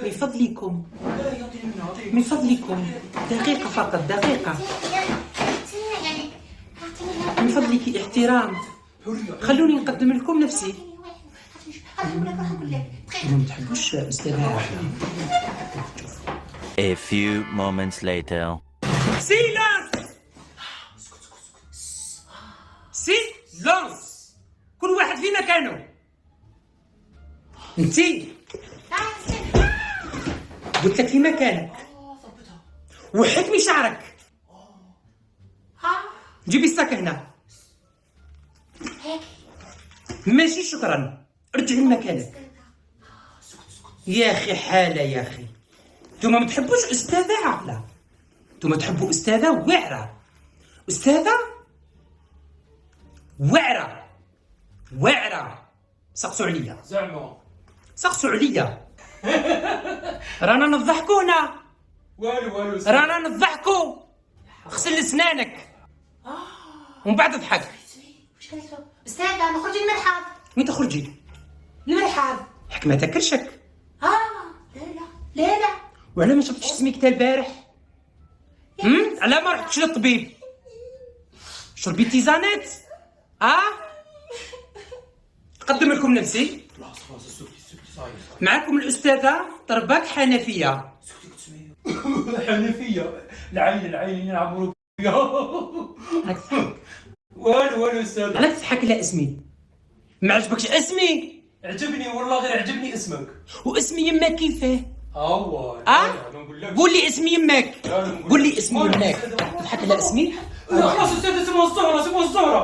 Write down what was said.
من فضلكم من فضلكم دقيقة فقط، دقيقة من فضلك، احترام. خلوني نقدم لكم نفسي. ما تحبوش استاذ. A few moments later. سيلانس سيلانس، كل واحد في مكانه. انتي قلت لك في مكانك، وحكمي شعرك. جيبي الساك هنا. ماشي شكرا، رجعي لمكانك. يا اخي حاله، يا اخي نتوما ما تحبوش استاذه عاقله، نتوما تحبوا استاذه واعره. استاذه واعره. سقسوا عليا زعما سقسوا عليا. رانا نضحكوا هنا، والو رانا نضحكوا. غسل اسنانك ومن بعد اضحك. استاذة نخرج المرحاض. وين تخرجي؟ المرحاض. حكمتها كرشك. لا وعلى ما شربتش سميك تا البارح؟ على ما رحتش للطبيب؟ شربي تيزانات؟ نقدم لكم نفسي. خلاص سكتي صاير. معكم الأستاذة طرباك حنفية. حنفية العين يلعبوا بيها. راك تضحك. والو استاذ. علاش تضحك على اسمي؟ ما عجبكش اسمي؟ عجبني والله، غير عجبني اسمك. واسمي يماك كيفاه؟ قول لي اسمي يماك. قول لي اسمي يماك. تضحك على اسمي؟ خلاص استاذ، اسمها الزهرة.